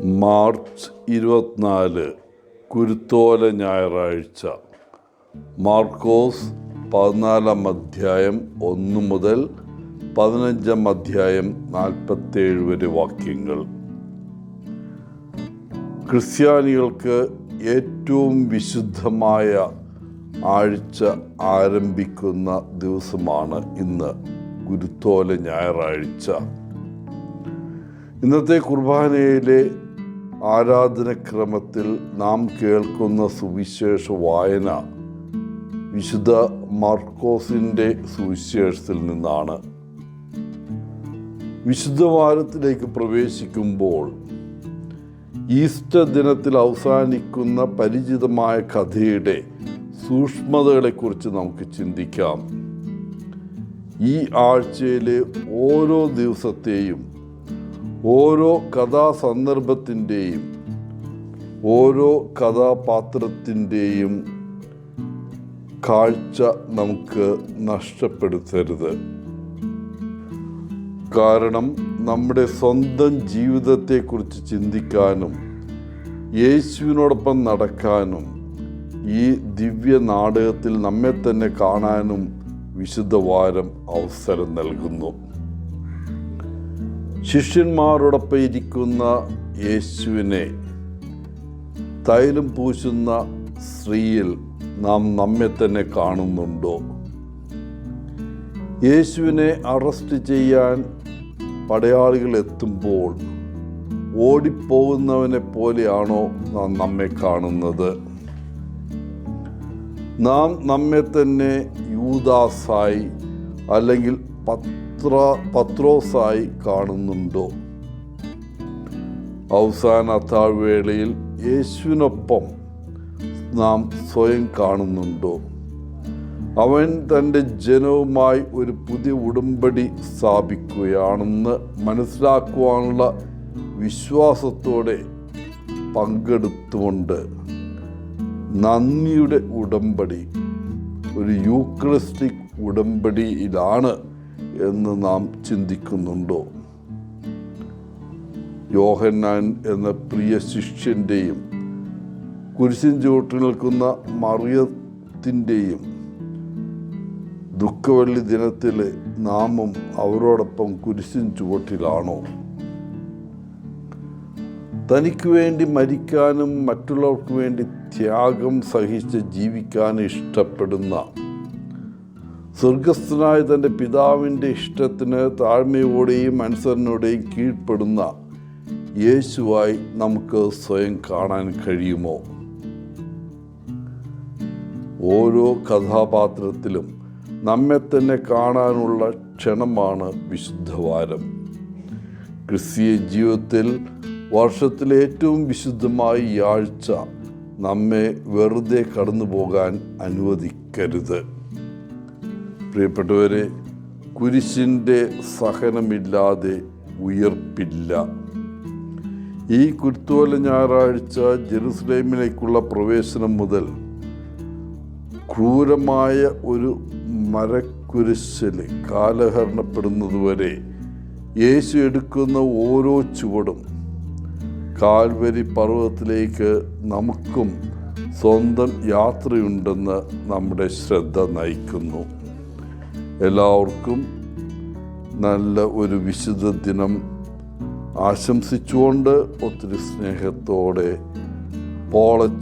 March 24 കുരുത്തോല ഞായറാഴ്ച. മാർക്കോസ് 14 അധ്യായം 1 മുതൽ 15 അധ്യായം 47 വരെ വാക്യങ്ങൾ. ക്രിസ്ത്യാനികൾക്ക് ഏറ്റവും വിശുദ്ധമായ ആഴ്ച ആരംഭിക്കുന്ന ദിവസമാണ് ഇന്ന്, കുരുത്തോല ഞായറാഴ്ച. ഇന്നത്തെ കുർബാനയിലെ ആരാധനക്രമത്തിൽ നാം കേൾക്കുന്ന സുവിശേഷ വായന വിശുദ്ധ മാർക്കോസിൻ്റെ സുവിശേഷത്തിൽ നിന്നാണ്. വിശുദ്ധ വാരത്തിലേക്ക് പ്രവേശിക്കുമ്പോൾ ഈസ്റ്റർ ദിനത്തിൽ അവസാനിക്കുന്ന പരിചിതമായ കഥയുടെ സൂക്ഷ്മതകളെക്കുറിച്ച് നമുക്ക് ചിന്തിക്കാം. ഈ ആഴ്ചയിലെ ഓരോ ദിവസത്തെയും, ഓരോ കഥാസന്ദർഭത്തിൻ്റെയും, ഓരോ കഥാപാത്രത്തിൻ്റെയും കാഴ്ച നമുക്ക് നഷ്ടപ്പെടുത്തരുത്. കാരണം നമ്മുടെ സ്വന്തം ജീവിതത്തെക്കുറിച്ച് ചിന്തിക്കാനും യേശുവിനോടൊപ്പം നടക്കാനും ഈ ദിവ്യ നാടകത്തിൽ നമ്മെ തന്നെ കാണാനും വിശുദ്ധ വാരം അവസരം നൽകുന്നു. ശിഷ്യന്മാരോടൊപ്പം ഇരിക്കുന്ന യേശുവിനെ തൈലം പൂശുന്ന സ്ത്രീയിൽ നാം നമ്മെ തന്നെ കാണുന്നുണ്ടോ? യേശുവിനെ അറസ്റ്റ് ചെയ്യാൻ പടയാളികൾ എത്തുമ്പോൾ ഓടിപ്പോകുന്നവനെ പോലെയാണോ നാം നമ്മെ കാണുന്നത്? നാം നമ്മെ തന്നെ യൂദാസായി അല്ലെങ്കിൽ പത്രോസായി കാണുന്നുണ്ടോ? അവസാന അത്താഴ്വേളയിൽ യേശുവിനൊപ്പം നാം സ്വയം കാണുന്നുണ്ടോ? അവൻ തൻ്റെ ജനവുമായി ഒരു പുതിയ ഉടമ്പടി സ്ഥാപിക്കുകയാണെന്ന് മനസ്സിലാക്കുവാനുള്ള വിശ്വാസത്തോടെ പങ്കെടുത്തുകൊണ്ട് നന്ദിയുടെ ഉടമ്പടി, ഒരു യൂക്കറിസ്റ്റിക് ഉടമ്പടിയിലാണ് എന്ന് നാം ചിന്തിക്കുന്നുണ്ടോ? യോഹന്നാൻ എന്ന പ്രിയ ശിഷ്യൻ്റെയും കുരിശിൻ ചുവട്ടിൽ നിൽക്കുന്ന മറിയത്തിൻ്റെയും ദുഃഖവെള്ളി ദിനത്തിൽ നാമും അവരോടൊപ്പം കുരിശിൻ ചുവട്ടിലാണോ? തനിക്ക് വേണ്ടി മരിക്കാനും മറ്റുള്ളവർക്ക് വേണ്ടി ത്യാഗം സഹിച്ച് ജീവിക്കാൻ ഇഷ്ടപ്പെടുന്ന, സ്വർഗസ്ഥനായ തൻ്റെ പിതാവിൻ്റെ ഇഷ്ടത്തിന് താഴ്മയോടെയും അനുസരണയോടെയും കീഴ്പ്പെടുന്ന യേശുവായി നമുക്ക് സ്വയം കാണാൻ കഴിയുമോ? ഓരോ കഥാപാത്രത്തിലും നമ്മെ തന്നെ കാണാനുള്ള ക്ഷണമാണ് വിശുദ്ധവാരം. ക്രിസ്തീയ ജീവിതത്തിൽ വർഷത്തിലെ ഏറ്റവും വിശുദ്ധമായ ഈ ആഴ്ച നമ്മെ വെറുതെ കടന്നു പോകാൻ അനുവദിക്കരുത്. പ്രിയപ്പെട്ടവരെ, കുരിശിൻ്റെ സഹനമില്ലാതെ ഉയർപ്പില്ല. ഈ കുരുത്തോല ഞായറാഴ്ച ജെറുസലേമിലേക്കുള്ള പ്രവേശനം മുതൽ ക്രൂരമായ ഒരു മരക്കുരിശിൽ കാലഹരണപ്പെടുന്നതുവരെ യേശു എടുക്കുന്ന ഓരോ ചുവടും കാൽവരി പർവ്വതത്തിലേക്ക് നമുക്കും സ്വന്തം യാത്രയുണ്ടെന്ന് നമ്മുടെ ശ്രദ്ധ നയിക്കുന്നു. എല്ലാവർക്കും നല്ല ഒരു വിശുദ്ധ ദിനം ആശംസിച്ചുകൊണ്ട് ഒത്തിരി സ്നേഹത്തോടെ പോള